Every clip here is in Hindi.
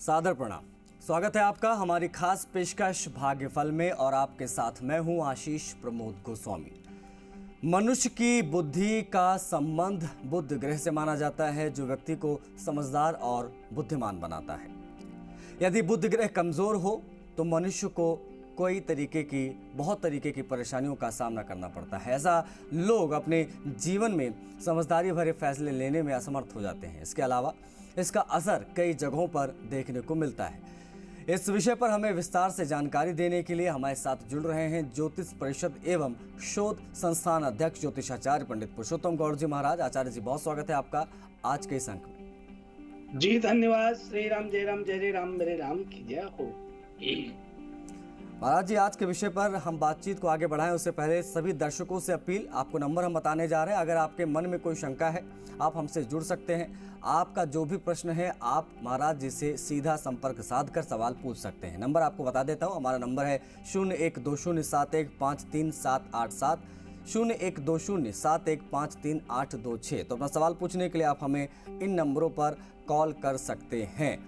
सादर प्रणाम। स्वागत है आपका हमारी खास पेशकश भाग्यफल में और आपके साथ मैं हूं आशीष प्रमोद गोस्वामी। मनुष्य की बुद्धि का संबंध बुध ग्रह से माना जाता है, जो व्यक्ति को समझदार और बुद्धिमान बनाता है। यदि बुध ग्रह कमजोर हो तो मनुष्य को बहुत तरीके की परेशानियों का सामना करना पड़ता है। ऐसा लोग अपने जीवन में समझदारी भरे फैसले लेने में असमर्थ हो जाते हैं। इसके अलावा इसका असर कई जगहों पर देखने को मिलता है। इस विषय पर हमें विस्तार से जानकारी देने के लिए हमारे साथ जुड़ रहे हैं ज्योतिष परिषद एवं शोध संस्थान अध्यक्ष ज्योतिषाचार्य पंडित पुरुषोत्तम गौड़ जी महाराज। आचार्य जी, बहुत स्वागत है आपका आज के इस अंक में। जी धन्यवाद। श्री राम जय राम जय राम मेरे राम की जय हो। महाराज जी, आज के विषय पर हम बातचीत को आगे बढ़ाएं उससे पहले सभी दर्शकों से अपील, आपको नंबर हम बताने जा रहे हैं। अगर आपके मन में कोई शंका है आप हमसे जुड़ सकते हैं। आपका जो भी प्रश्न है आप महाराज जी से सीधा संपर्क साध कर सवाल पूछ सकते हैं। नंबर आपको बता देता हूँ। हमारा नंबर है 012071537887 012071532826। तो अपना सवाल पूछने के लिए आप हमें इन नंबरों पर कॉल कर सकते हैं।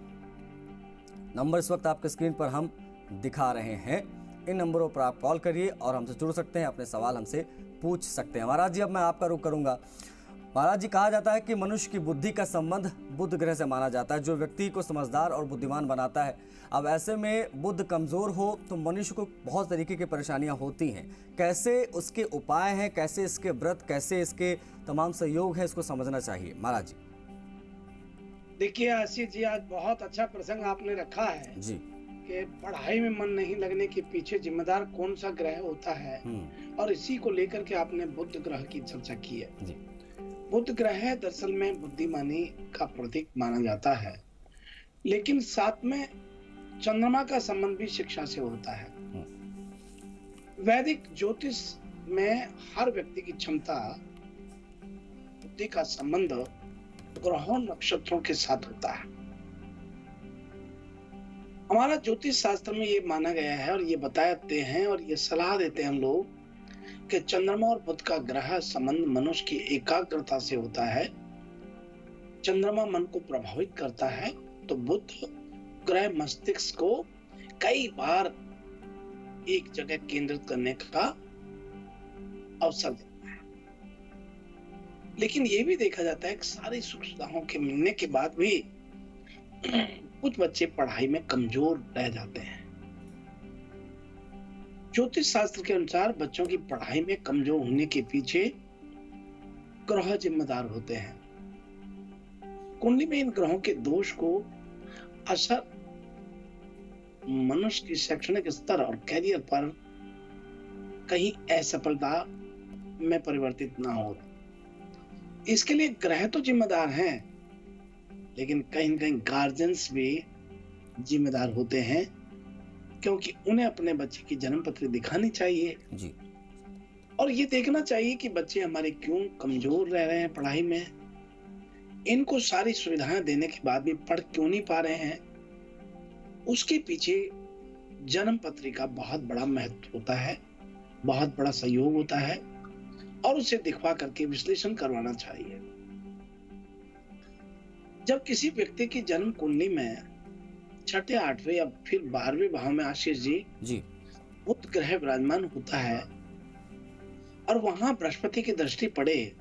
नंबर इस वक्त आपके स्क्रीन पर हम दिखा रहे हैं। इन नंबरों पर आप कॉल करिए और हमसे जुड़ सकते हैं, अपने सवाल हमसे पूछ सकते हैं। महाराज जी, अब मैं आपका रुख करूंगा। महाराज जी, कहा जाता है कि मनुष्य की बुद्धि का संबंध बुध ग्रह से माना जाता है, जो व्यक्ति को समझदार और बुद्धिमान बनाता है। अब ऐसे में बुध कमजोर हो तो मनुष्य को बहुत तरीके की परेशानियां होती हैं। कैसे उसके उपाय हैं, कैसे इसके व्रत, कैसे इसके तमाम सहयोग है, इसको समझना चाहिए। महाराज जी देखिए आशीष जी, आज बहुत अच्छा प्रसंग आपने रखा है जी कि पढ़ाई में मन नहीं लगने के पीछे जिम्मेदार कौन सा ग्रह होता है, और इसी को लेकर के आपने बुध ग्रह की चर्चा की है। जी। बुध ग्रह दरअसल में बुद्धिमानी का प्रतीक माना जाता है, लेकिन साथ में चंद्रमा का संबंध भी शिक्षा से होता है। वैदिक ज्योतिष में हर व्यक्ति की क्षमता, बुद्धि का संबंध ग्रहों नक्षत्रों के साथ होता है। हमारा ज्योतिष शास्त्र में ये माना गया है और ये बताते हैं और ये सलाह देते हैं हम लोग कि चंद्रमा और बुध का ग्रह संबंध मनुष्य की एकाग्रता से होता है। चंद्रमा मन को प्रभावित करता है तो बुध ग्रह मस्तिष्क को कई बार एक जगह केंद्रित करने का अवसर देता है। लेकिन ये भी देखा जाता है कि सारी सुख सुविधाओं के मिलने के बाद भी कुछ बच्चे पढ़ाई में कमजोर रह जाते हैं। ज्योतिष शास्त्र के अनुसार बच्चों की पढ़ाई में कमजोर होने के पीछे ग्रह जिम्मेदार होते हैं। कुंडली में इन ग्रहों के दोष को असर मनुष्य की शैक्षणिक स्तर और कैरियर पर कहीं असफलता में परिवर्तित ना हो। इसके लिए ग्रह तो जिम्मेदार हैं, लेकिन कहीं न कहीं गार्जियंस भी जिम्मेदार होते हैं, क्योंकि उन्हें अपने बच्चे की जन्म पत्री दिखानी चाहिए जी। और ये देखना चाहिए कि बच्चे हमारे क्यों कमजोर रह रहे हैं पढ़ाई में। इनको सारी सुविधाएं देने के बाद भी पढ़ क्यों नहीं पा रहे हैं, उसके पीछे जन्म पत्री का बहुत बड़ा महत्व होता है, बहुत बड़ा सहयोग होता है और उसे दिखवा करके विश्लेषण करवाना चाहिए। जब किसी व्यक्ति की जन्म कुंडली में छठे, आठवें या फिर 12वें भाव में आशीष जी बुध ग्रह विराजमान होता है और वहां बृहस्पति की दृष्टि पड़े,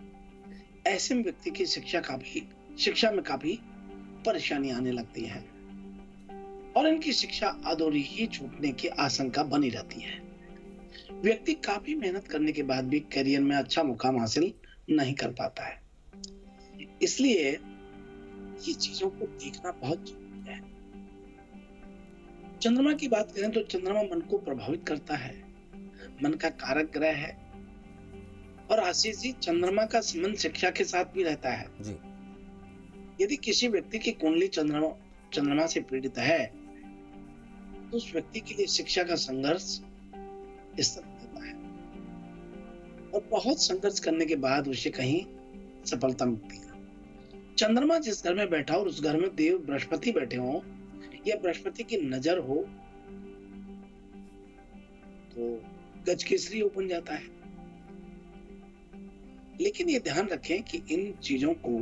ऐसे में व्यक्ति की शिक्षा में काफी परेशानी आने लगती है और इनकी शिक्षा अधूरी ही छूटने की आशंका बनी रहती है। व्यक्ति काफी मेहनत करने के बाद भी करियर में अच्छा मुकाम हासिल नहीं कर पाता है। इसलिए ये चीजों को देखना बहुत जरूरी है। चंद्रमा की बात करें तो चंद्रमा मन को प्रभावित करता है, मन का कारक ग्रह है और आशीष जी चंद्रमा का संबंध शिक्षा के साथ भी रहता है जी। यदि किसी व्यक्ति की कुंडली चंद्रमा से पीड़ित है तो उस व्यक्ति के लिए शिक्षा का संघर्ष इस तरह होता है और बहुत संघर्ष करने के बाद उसे कहीं सफलता मिलती है। चंद्रमा जिस घर में बैठा और उस घर में देव बृहस्पति बैठे हो या बृहस्पति की नजर हो तो गजकेसरी बन जाता है। लेकिन ये ध्यान रखें कि इन चीजों को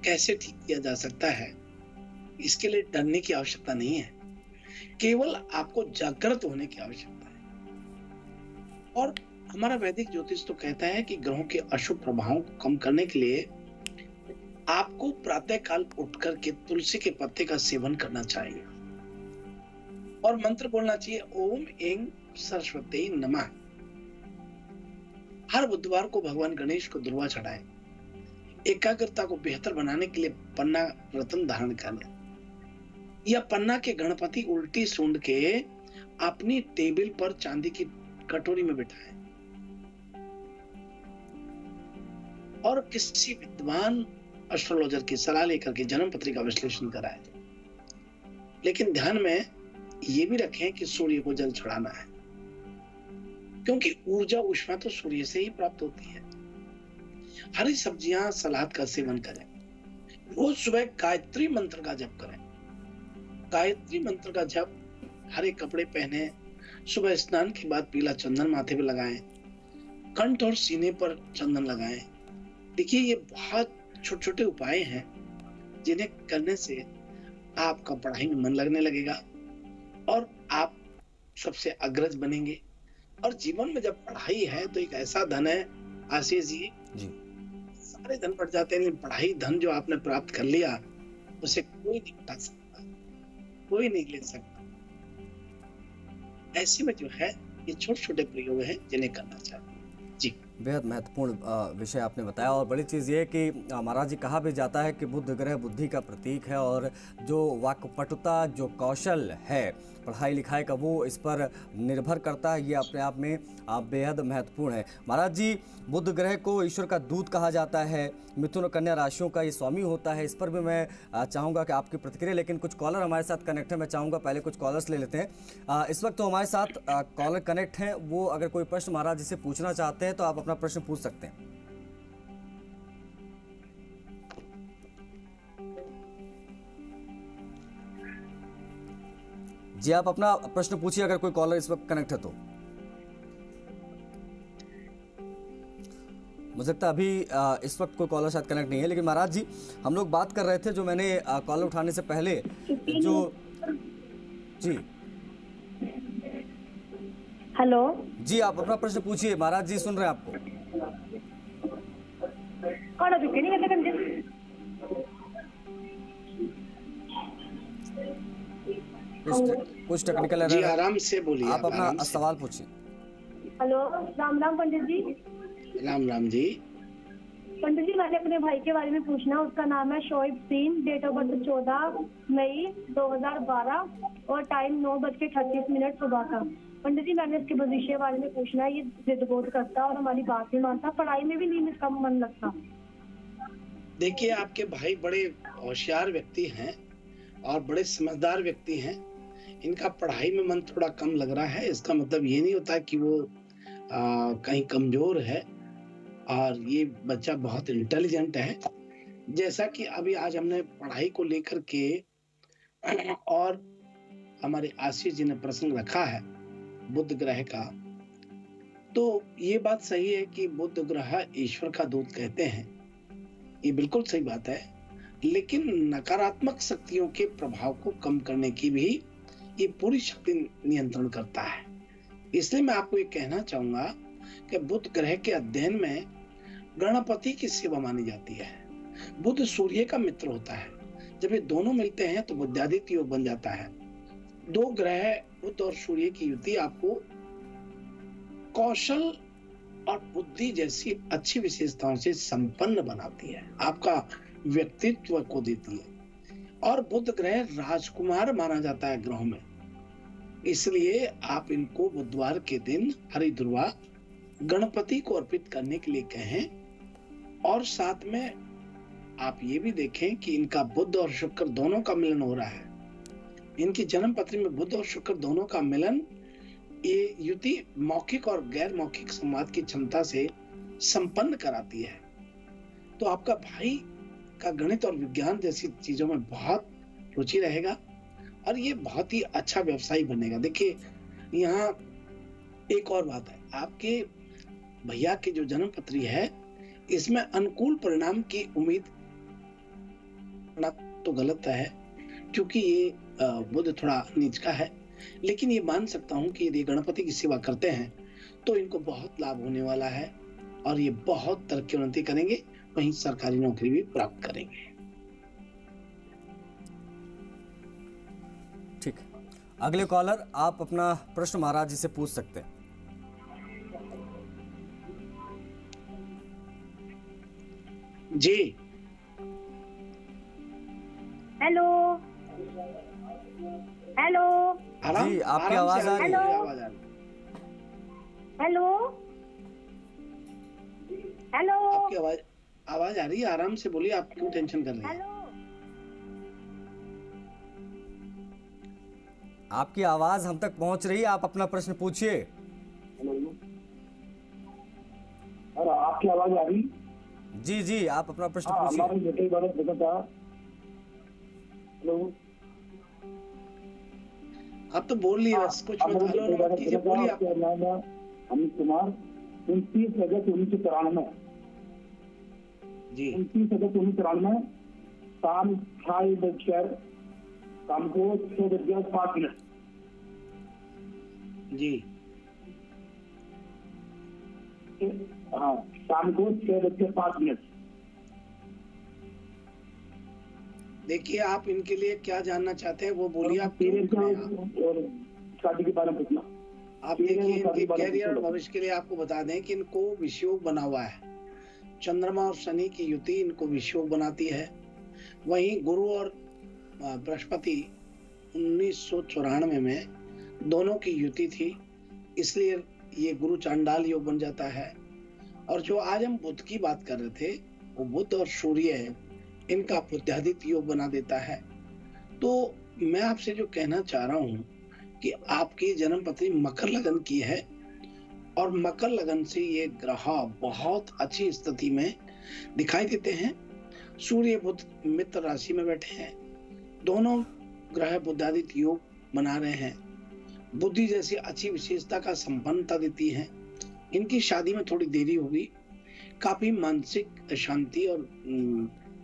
कैसे ठीक किया जा सकता है इसके लिए डरने की आवश्यकता नहीं है, केवल आपको जागृत होने की आवश्यकता है। और हमारा वैदिक ज्योतिष तो कहता है कि ग्रहों के अशुभ प्रभावों को कम करने के लिए आपको प्रातः काल उठ करके तुलसी के पत्ते का सेवन करना चाहिए और मंत्र बोलना चाहिए, ओम ऐं सरस्वती नमः। हर बुधवार को भगवान गणेश को दुर्वा चढ़ाएं। एकाग्रता को बेहतर बनाने के लिए पन्ना रत्न धारण करें या पन्ना के गणपति उल्टी सूंड के अपनी टेबल पर चांदी की कटोरी में बिठाएं और किसी विद्वान एस्ट्रोलॉजर की सलाह लेकर के जन्म पत्रिका विश्लेषण कराएं। लेकिन ध्यान में ये भी रखें कि सूर्य को जल चढ़ाना है, क्योंकि ऊर्जा ऊष्मा तो सूर्य से ही प्राप्त होती है। हरी सब्जियां, सलाद का सेवन करें। रोज सुबह गायत्री मंत्र का जप करें। गायत्री मंत्र का जप, हरे कपड़े पहने, सुबह स्नान के बाद पीला चंदन माथे पे लगाएं, कंठ और सीने पर चंदन लगाएं। देखिए, ये बहुत छोटे छोटे उपाय हैं जिन्हें करने से आपका पढ़ाई में मन लगने लगेगा और आप सबसे अग्रज बनेंगे। और जीवन में जब पढ़ाई है तो एक ऐसा धन है आशीष जी, सारे धन बढ़ जाते हैं, लेकिन पढ़ाई धन जो आपने प्राप्त कर लिया उसे कोई नहीं उठा सकता, कोई नहीं ले सकता। ऐसे में जो है ये छोटे छोटे प्रयोग हैं जिन्हें करना चाहिए। जी, बेहद महत्वपूर्ण विषय आपने बताया। और बड़ी चीज़ ये है कि महाराज जी, कहा भी जाता है कि बुध ग्रह बुद्धि का प्रतीक है और जो वाक्पटुता, जो कौशल है पढ़ाई लिखाई का, वो इस पर निर्भर करता है। ये अपने आप में बेहद महत्वपूर्ण है। महाराज जी, बुध ग्रह को ईश्वर का दूत कहा जाता है, मिथुन और कन्या राशियों का ये स्वामी होता है। इस पर भी मैं चाहूँगा कि आपकी प्रतिक्रिया, लेकिन कुछ कॉलर हमारे साथ कनेक्ट है, मैं चाहूँगा पहले कुछ कॉलर्स ले लेते हैं। इस वक्त तो हमारे साथ कॉलर कनेक्ट हैं, वो अगर कोई प्रश्न महाराज जी से पूछना चाहते हैं तो आप अपना प्रश्न पूछ सकते हैं। जी, आप अपना प्रश्न पूछिए अगर कोई कॉलर इस वक्त कनेक्ट है तो। मुझे लगता है अभी इस वक्त कोई कॉलर शायद कनेक्ट नहीं है। लेकिन महाराज जी, हम लोग बात कर रहे थे, जो मैंने कॉलर उठाने से पहले जो जी हेलो जी, आप अपना प्रश्न पूछिए, महाराज जी सुन रहे हैं आपको। कुछ टेक्निकल एरर जी, है। आराम से बोलिए, आप अपना सवाल पूछिए। हेलो, राम राम पंडित जी। राम राम जी। पंडित जी, मैंने अपने भाई के बारे में पूछना। उसका नाम है शोएब सीन, डेट ऑफ बर्थ 14 मई 2012 और टाइम 9:38 सुबह का। पंडित जी, मैंने इसके भविष्य के बारे में पूछना है। ये जिद बहुत करता और हमारी बात नहीं मानता, पढ़ाई में भी नहीं इसका मन लगता। देखिए, आपके भाई बड़े होशियार व्यक्ति हैं और बड़े समझदार व्यक्ति हैं। इनका पढ़ाई में मन थोड़ा कम लग रहा है, इसका मतलब ये नहीं होता कि वो कहीं कमजोर है। और ये बच्चा बहुत इंटेलिजेंट है। जैसा कि अभी आज हमने पढ़ाई को लेकर के और हमारे आशीष जी ने प्रसंग रखा है बुध ग्रह का, तो ये बात सही है कि बुध ग्रह ईश्वर का दूत कहते हैं। ये बिल्कुल सही बात है, लेकिन नकारात्मक शक्तियों के प्रभाव को कम करने की भी ये पूरी शक्ति नियंत्रण करता है। इसलिए मैं आपको ये कहना चाहूंगा कि बुध ग्रह के अध्ययन में गणपति की सेवा मानी जाती है। बुध सूर्य का मित्र होता है। जब ये दोनों मिलते हैं तो बुद्धादित्य योग बन जाता है। दो ग्रह बुध और सूर्य की युति आपको कौशल और बुद्धि जैसी अच्छी विशेषताओं से संपन्न बनाती है, आपका व्यक्तित्व को देती है। और बुध ग्रह राजकुमार माना जाता है ग्रहों में, इसलिए आप इनको बुधवार के दिन हरी दुर्वा गणपति को अर्पित करने के लिए कहें। और साथ में आप ये भी देखें कि इनका बुध और शुक्र दोनों का मिलन हो रहा है। इनकी जन्म पत्री में बुध और शुक्र दोनों का मिलन ये युति मौखिक और गैर मौखिक संवाद की क्षमता से संपन्न कराती है। तो आपका भाई का गणित और विज्ञान जैसी चीजों में बहुत रुचि रहेगा और ये बहुत ही अच्छा व्यवसायी बनेगा। देखिए, यहाँ एक और बात है, आपके भैया की जो जन्म पत्री है इसमें अनुकूल परिणाम की उम्मीद तो गलत है, क्योंकि ये बुध थोड़ा नीच का है, लेकिन ये मान सकता हूँ कि यदि गणपति की सेवा करते हैं तो इनको बहुत लाभ होने वाला है और ये बहुत तरक्की उन्नति करेंगे, वहीं सरकारी नौकरी भी प्राप्त करेंगे। ठीक, अगले कॉलर, आप अपना प्रश्न महाराज जी से पूछ सकते हैं। जी हेलो हेलो जी, आपकी आवाज आ रही है। हेलो हेलो आपकी आवाज आ रही है, आराम से बोलिए, आप क्यों टेंशन कर रही हैं? हेलो आपकी आवाज हम तक पहुंच रही है, आप अपना प्रश्न पूछिए। और आपकी आवाज आ रही? जी जी, आप अपना प्रश्न हाँ, पूछिए। हमारे बेटे बारे देखा था। हेलो, आप तो बोल लिए, बस कुछ मत हेलो कीजिए, बोलिए आप। अमित कुमार, 29 अगस्त 1993, जी 29 अगस्त 1993, शाम 6 बजकर शाम को 6:05। जी हाँ, शाम को 6:05। देखिए, आप इनके लिए क्या जानना चाहते हैं वो बोलिए, आप पेरेंट्स क्यों आप। और शादी के बारे में पूछना। आप देखिए, इनके कैरियर और भविष्य के लिए आपको बता दें कि इनको विषयोग बना हुआ है। चंद्रमा और शनि की युति इनको विषयोग बनाती है। वहीं गुरु और बृहस्पति 1994 में दोनों की युति थी, इसलिए ये गुरु चांडाल योग बन जाता है। और जो आज हम बुध की बात कर रहे थे, वो बुध और सूर्य है, इनका बुद्धादित्य योग बना देता है। तो मैं आपसे जो कहना चाह रहा हूं कि आपकी जन्म पत्री मकर लगन की है और मकर लगन से ये ग्रह बहुत अच्छी स्थिति में दिखाई देते हैं। सूर्य बुध मित्र राशि में बैठे हैं, दोनों ग्रह बुद्धादित्य योग बना रहे हैं, बुद्धि जैसी अच्छी विशेषता का संपन्नता देती है। इनकी शादी में थोड़ी देरी होगी, काफी मानसिक अशांति और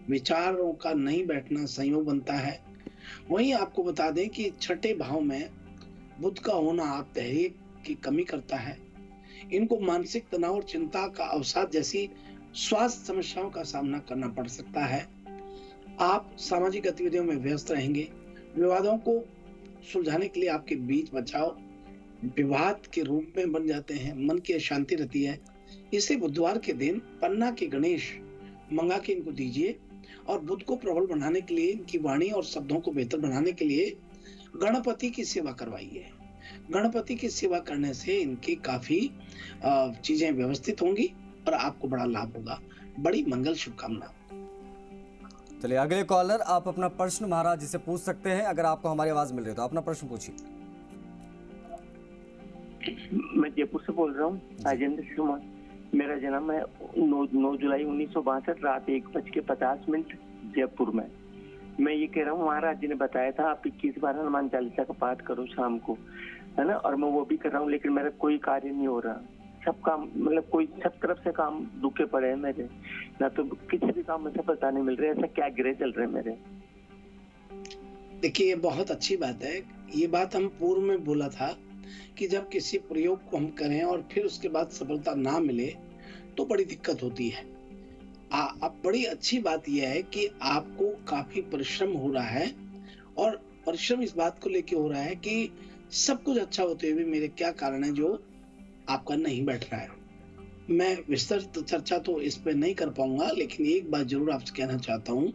विचारों का नहीं बैठना संयोग बनता है। वहीं आपको बता दें कि छठे भाव में बुध का होना आप धैर्य की कमी करता है। इनको मानसिक तनाव और चिंता का अवसाद जैसी स्वास्थ्य समस्याओं का सामना करना पड़ सकता है। आप सामाजिक गतिविधियों में व्यस्त रहेंगे। विवादों को सुलझाने के लिए आपके बीच बचाव विवाद के रूप में बन जाते हैं, मन की अशांति रहती है। इसे बुधवार के दिन पन्ना के गणेश मंगा के इनको दीजिए और बुध को प्रबल बनाने के लिए, इनकी वाणी और शब्दों को बेहतर बनाने के लिए गणपति की सेवा करवाइए। गणपति की सेवा करने से इनकी काफी चीजें व्यवस्थित होंगी और आपको बड़ा लाभ होगा। बड़ी मंगल शुभकामना। चलिए, अगले कॉलर, आप अपना प्रश्न महाराज जी से पूछ सकते हैं। अगर आपको हमारी आवाज मिल रही है तो अपना प्रश्न पूछिए। मैं जयपुर से बोल रहा हूँ, राजेंद्र कुमार। मेरा जन्म है 9 जुलाई 1962, रात 1:50 जयपुर में। मैं ये कह रहा हूँ, महाराज जी ने बताया था आप 21 बार हनुमान चालीसा का पाठ करो शाम को, है ना, और मैं वो भी कर रहा हूँ, लेकिन मेरा कोई कार्य नहीं हो रहा। सब काम, मतलब कोई सब तरफ से काम रुके पड़े हैं मेरे, ना तो किसी भी काम में सफलता नहीं मिल रही। ऐसा क्या ग्रह चल रहे हैं मेरे? देखिए, ये बहुत अच्छी बात है। ये बात हम पूर्व में बोला था कि जब किसी प्रयोग को हम करें और फिर उसके बाद सफलता ना मिले तो बड़ी दिक्कत होती है। अब बड़ी अच्छी बात यह है कि आपको काफी परिश्रम हो रहा है और परिश्रम इस बात को लेके हो रहा है कि सब कुछ अच्छा होते हुए मेरे क्या कारण है जो आपका नहीं बैठ रहा है। मैं विस्तृत चर्चा तो इस पे नहीं कर पाऊंगा, लेकिन एक बात जरूर आपसे कहना चाहता हूं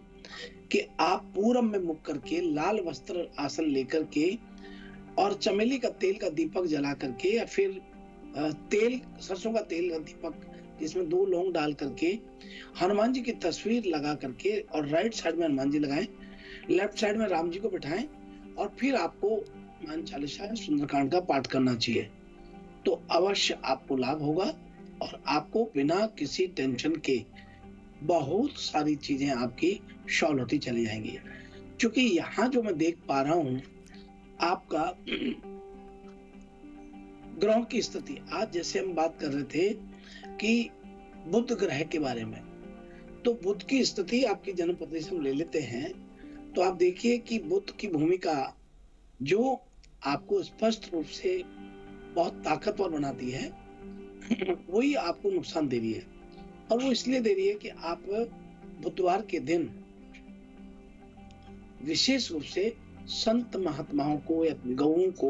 कि आप पूरब में मुख करके लाल वस्त्र आसन लेकर के और चमेली का तेल का दीपक जला करके या फिर तेल, सरसों का तेल का दीपक जिसमें 2 लौंग डाल करके हनुमान जी की तस्वीर लगा करके, और राइट साइड में हनुमान जी लगाएं, लेफ्ट साइड में राम जी को बिठाएं और फिर आपको हनुमान चालीसा सुंदरकांड का पाठ करना चाहिए। तो अवश्य आपको लाभ होगा और आपको बिना किसी टेंशन के बहुत सारी चीजें आपकी सॉल्व होती चली जाएंगी। क्योंकि यहाँ जो मैं देख पा रहा हूँ आपका ग्रहों की स्थिति, आज जैसे हम बात कर रहे थे कि बुध ग्रह के बारे में, तो बुध की स्थिति आपकी जन्म पत्री से हम ले लेते हैं तो आप देखिए कि बुध की भूमिका जो आपको स्पष्ट रूप से बहुत ताकतवर बनाती है वही आपको नुकसान दे रही है। और वो इसलिए दे रही है कि आप बुधवार के दिन विशेष रूप से संत महात्माओं को या गौओं को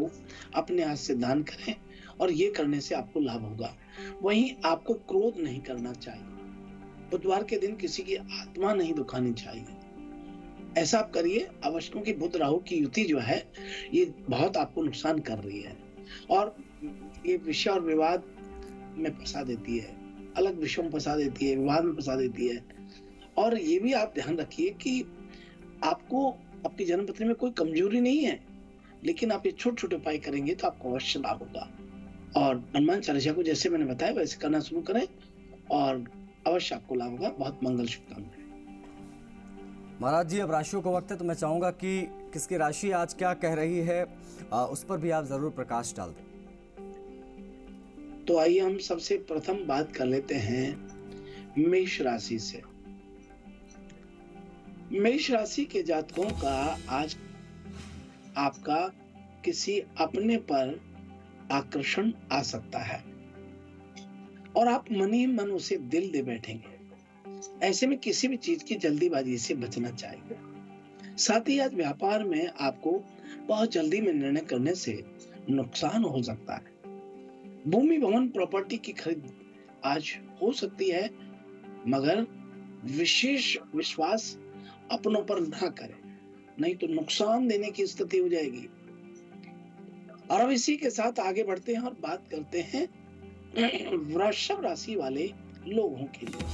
अपने हाथ से दान करें, और ये करने से आपको लाभ होगा। वहीं आपको क्रोध नहीं करना चाहिए। बुधवार के दिन किसी की आत्मा नहीं दुखानी चाहिए। ऐसा आप करिए अवश्य, क्योंकि बुध राहु की युति जो है ये बहुत आपको नुकसान कर रही है और ये विषय और विवाद में फंसा देती है, अलग विषयों में फंसा देती है, विवाद में फंसा देती है। और ये भी आप ध्यान रखिए कि आपको अपनी जन्मपत्री में कोई कमजोरी नहीं है, लेकिन आप ये छोटे छोटे उपाय करेंगे तो आपको अवश्य लाभ होगा। और हनुमान चालीसा को जैसे मैंने बताया वैसे करना शुरू करें और अवश्य आपको लाभ होगा। बहुत मंगल शुभकामनाएं। महाराज जी, अब राशियों का वक्त है, तो मैं चाहूंगा कि किसकी राशि आज क्या कह रही है उस पर भी आप जरूर प्रकाश डाल दें। तो आइए हम सबसे प्रथम बात कर लेते हैं मेष राशि से। मेष राशि के जातकों का आज आपका किसी अपने पर आकर्षण आ सकता है और आप मन ही मन उसे दिल दे बैठेंगे। ऐसे में किसी भी चीज की जल्दीबाजी से बचना चाहिए। साथ ही आज व्यापार में आपको बहुत जल्दी में निर्णय करने से नुकसान हो सकता है। भूमि भवन प्रॉपर्टी की खरीद आज हो सकती है, मगर विशेष विश्वास अपनों पर ना करें, नहीं तो नुकसान देने की स्थिति हो जाएगी। और अब इसी के साथ आगे बढ़ते हैं और बात करते हैं वृषभ राशि वाले लोगों के लिए।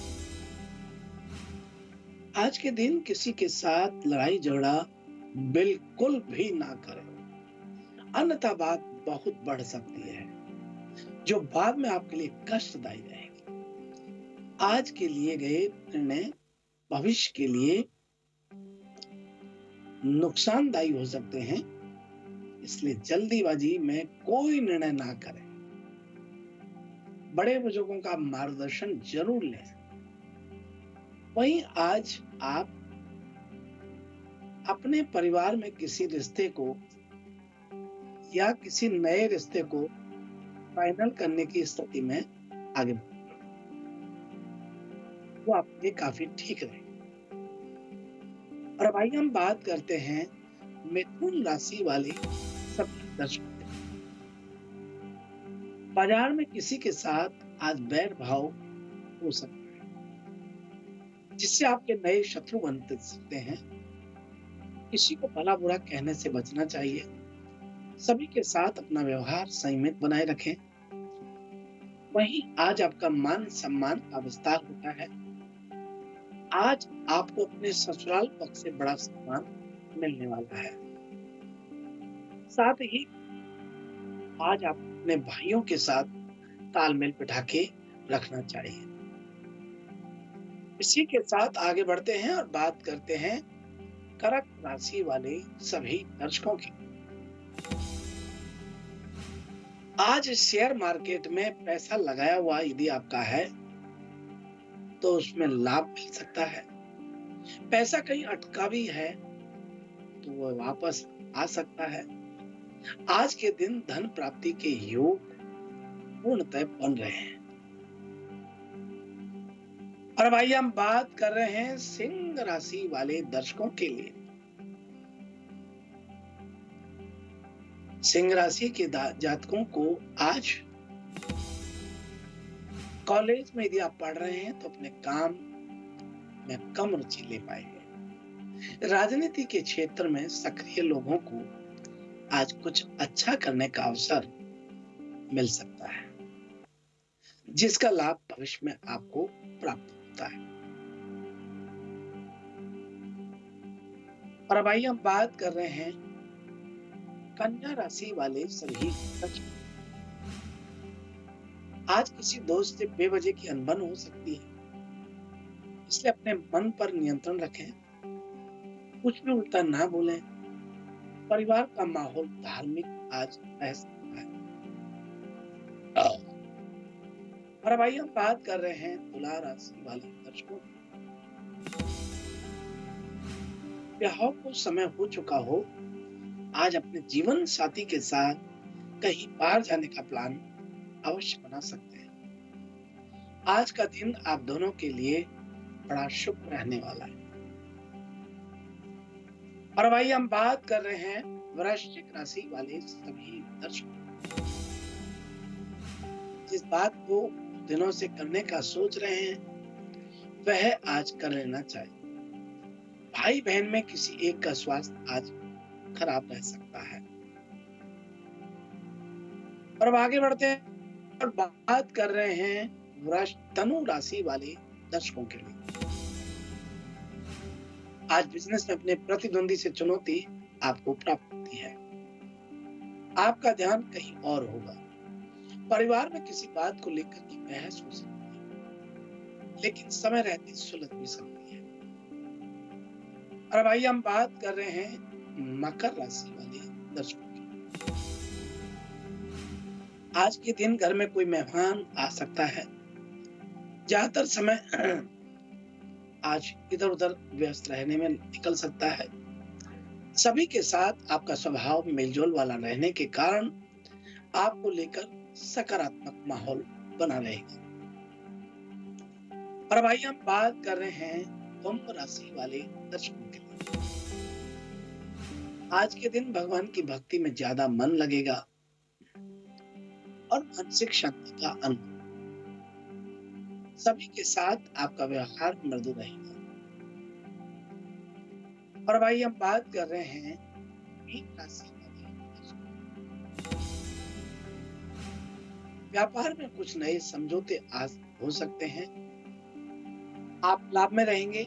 आज के दिन किसी के साथ लड़ाई झगड़ा बिल्कुल भी ना करें, अन्यथा बात बहुत बढ़ सकती है जो बाद में आपके लिए कष्टदायी रहेगी। आज के लिए गए निर्णय भविष्य के लिए नुकसानदायी हो सकते हैं, इसलिए जल्दीबाजी में कोई निर्णय ना करें। बड़े बुजुर्गों का मार्गदर्शन जरूर लें। वहीं आज आप अपने परिवार में किसी रिश्ते को या किसी नए रिश्ते को फाइनल करने की स्थिति में आगे बढ़ेंगे, वो आपके लिए काफी ठीक रहेगा। और अब आइए हम बात करते हैं मिथुन राशि वाले सभी दर्शकों। बाजार में किसी के साथ आज बैर भाव हो सकता है, जिससे आपके नए शत्रु बन सकते हैं। किसी को भला बुरा कहने से बचना चाहिए। सभी के साथ अपना व्यवहार संयमित बनाए रखें। वहीं आज आपका मान सम्मान का विस्तार होता है। आज आपको अपने ससुराल पक्ष से बड़ा सम्मान मिलने वाला है। साथ ही आज आप अपने भाइयों के साथ तालमेल बिठा के रखना चाहिए। इसी के साथ आगे बढ़ते हैं और बात करते हैं कर्क राशि वाले सभी दर्शकों की। आज शेयर मार्केट में पैसा लगाया हुआ यदि आपका है तो उसमें लाभ मिल सकता है। पैसा कहीं अटका भी है तो वो वापस आ सकता है। आज के दिन धन प्राप्ति के योग पूर्णतः बन रहे हैं। और भाई हम बात कर रहे हैं सिंह राशि वाले दर्शकों के लिए। सिंह राशि के जातकों को आज कॉलेज में यदि आप पढ़ रहे हैं तो अपने काम में कम रुचि ले पाएंगे। राजनीति के क्षेत्र में सक्रिय लोगों को आज कुछ अच्छा करने का अवसर मिल सकता है, जिसका लाभ भविष्य में आपको प्राप्त होता है। और अब आइए हम बात कर रहे हैं कन्या राशि वाले सभी दर्शक। आज किसी दोस्त से बेवजह की अनबन हो सकती है, इसलिए अपने मन पर नियंत्रण रखें। कुछ भी उल्टा ना बोलें। परिवार का माहौल धार्मिक आज रह सकता है। और अब आइए हम बात कर रहे हैं तुला राशि वाले दर्शकों। ब्याह को समय हो चुका हो, आज अपने जीवन साथी के साथ कहीं बाहर जाने का प्लान अवश्य बना सकते हैं। आज का दिन आप दोनों के लिए बड़ा शुभ रहने वाला है। और भाई हम बात कर रहे हैं वृश्चिक राशि वाले सभी दर्शकों, जिस बात को दिनों से करने का सोच रहे हैं वह आज कर लेना चाहिए। भाई बहन में किसी एक का स्वास्थ्य आज खराब रह सकता है। और अब आगे बढ़ते हैं और बात कर रहे हैं धनु राशि वाले दर्शकों के लिए। आज बिजनेस में अपने प्रतिद्वंदी से चुनौती आपको प्राप्त होती है। आपका ध्यान कहीं और होगा। परिवार में किसी बात को लेकर की बहस हो सकती है, लेकिन समय रहते सुलझ भी सकती है। और भाई हम बात कर रहे हैं मकर राशि वाले दर्शकों की। आज के दिन घर में कोई मेहमान आ सकता है। ज्यादातर समय आज इधर उधर व्यस्त रहने में निकल सकता है। सभी के साथ आपका स्वभाव मेलजोल वाला रहने के कारण आपको लेकर सकारात्मक माहौल बना रहेगा। और भाई हम बात कर रहे हैं कुंभ राशि वाले दर्शकों के लिए। आज के दिन भगवान की भक्ति में ज्यादा मन लगेगा और मानसिक शांति का अनुभव। सभी के साथ आपका व्यवहार मृदु रहेगा। और भाई हम बात कर रहे हैं मीन राशि वाले दर्शकों। व्यापार में कुछ नए समझौते आज हो सकते हैं। आप लाभ में रहेंगे।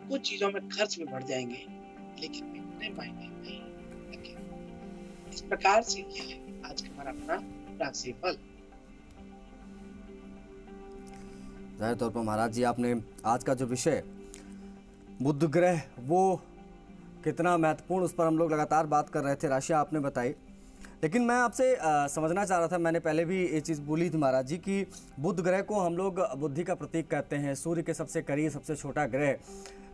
कुछ चीजों में खर्च भी बढ़ जाएंगे, लेकिन इतने मायने नहीं रखेंगे। इस प्रकार से यह है आज का हमारा अपना राशिफल। जाहिर तौर पर महाराज जी, आपने आज का जो विषय बुध ग्रह वो कितना महत्वपूर्ण, उस पर हम लोग लगातार बात कर रहे थे, राशियां आपने बताई। लेकिन मैं आपसे समझना चाह रहा था, मैंने पहले भी ये चीज़ बोली थी महाराज जी कि बुध ग्रह को हम लोग बुद्धि का प्रतीक कहते हैं। सूर्य के सबसे करीब सबसे छोटा ग्रह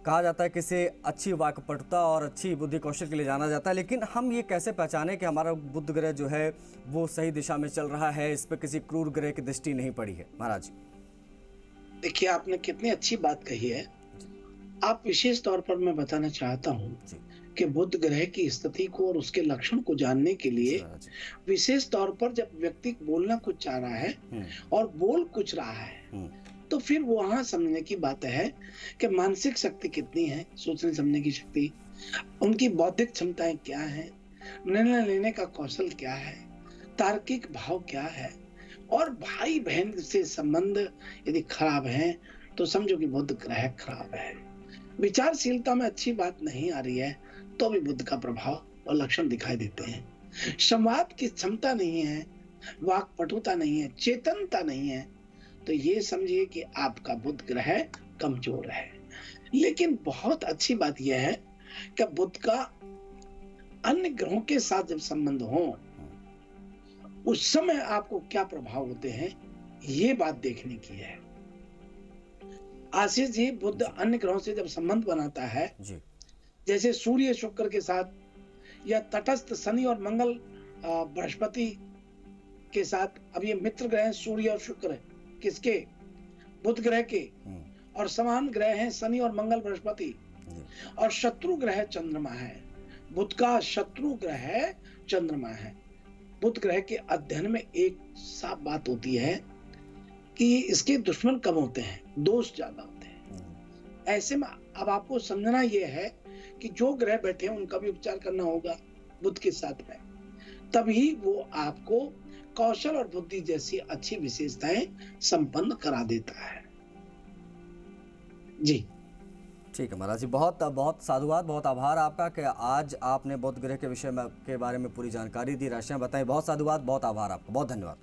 कहा जाता है कि इसे अच्छी वाक्पटुता और अच्छी बुद्धि कौशल के लिए जाना जाता है। लेकिन हम ये कैसे पहचानें कि हमारा बुध ग्रह जो है वो सही दिशा में चल रहा है, इस पर किसी क्रूर ग्रह की दृष्टि नहीं पड़ी है? महाराज जी देखिए, आपने कितनी अच्छी बात कही है। आप विशेष तौर पर मैं बताना चाहता हूँ कि बुध ग्रह की स्थिति को और उसके लक्षण को जानने के लिए विशेष तौर पर जब व्यक्ति बोलना कुछ चाह रहा है और बोल कुछ रहा है, तो फिर वहां समझने की बात है कि मानसिक शक्ति कितनी है, सोचने समझने की शक्ति, उनकी बौद्धिक क्षमताएं क्या है, निर्णय लेने का कौशल क्या है, तार्किक भाव क्या है। और भाई बहन से संबंध यदि खराब है तो समझो कि बुध ग्रह खराब है। विचारशीलता में अच्छी बात नहीं आ रही है तो भी बुध का प्रभाव और लक्षण दिखाई देते हैं। संवाद की क्षमता नहीं है, वाक्पटुता नहीं है, चेतनता नहीं है, तो ये समझिए कि आपका बुध ग्रह कमजोर है। लेकिन बहुत अच्छी बात यह है कि बुध का अन्य ग्रहों के साथ जब संबंध हो उस समय आपको क्या प्रभाव होते हैं, ये बात देखने की है। आशीष जी, बुध अन्य ग्रहों से जब संबंध बनाता है जी, जैसे सूर्य शुक्र के साथ या तटस्थ शनि और मंगल बृहस्पति के साथ, अब ये मित्र ग्रह हैं सूर्य और शुक्र, किसके? बुध ग्रह के। और समान ग्रह हैं शनि और मंगल बृहस्पति। और शत्रु ग्रह चंद्रमा है। बुध का शत्रु ग्रह चंद्रमा है। बुध ग्रह के अध्ययन में एक साफ बात होती है कि इसके दुश्मन कम होते हैं, दोस्त ज्यादा होते हैं। ऐसे में अब आपको समझना यह है कि जो ग्रह बैठे हैं उनका भी उपचार करना होगा बुध के साथ में, तभी वो आपको कौशल और बुद्धि जैसी अच्छी विशेषताएं संपन्न करा देता है। जी ठीक है महाराज जी, बहुत बहुत साधुवाद, बहुत आभार आपका कि आज आपने बुध ग्रह के विषय में के बारे में पूरी जानकारी दी, राशियां बताई। बहुत साधुवाद, बहुत आभार आपका, बहुत धन्यवाद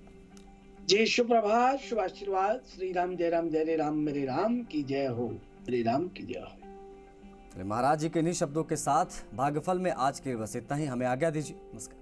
जी। शुभ प्रभात, शुभ आशीर्वाद। श्री राम जय राम, जय राम, मेरे राम की जय हो, मेरे राम की जय हो। महाराज जी के इन्हीं शब्दों के साथ भाग्यफल में आज के बस इतना ही। हमें आज्ञा दीजिए। नमस्कार।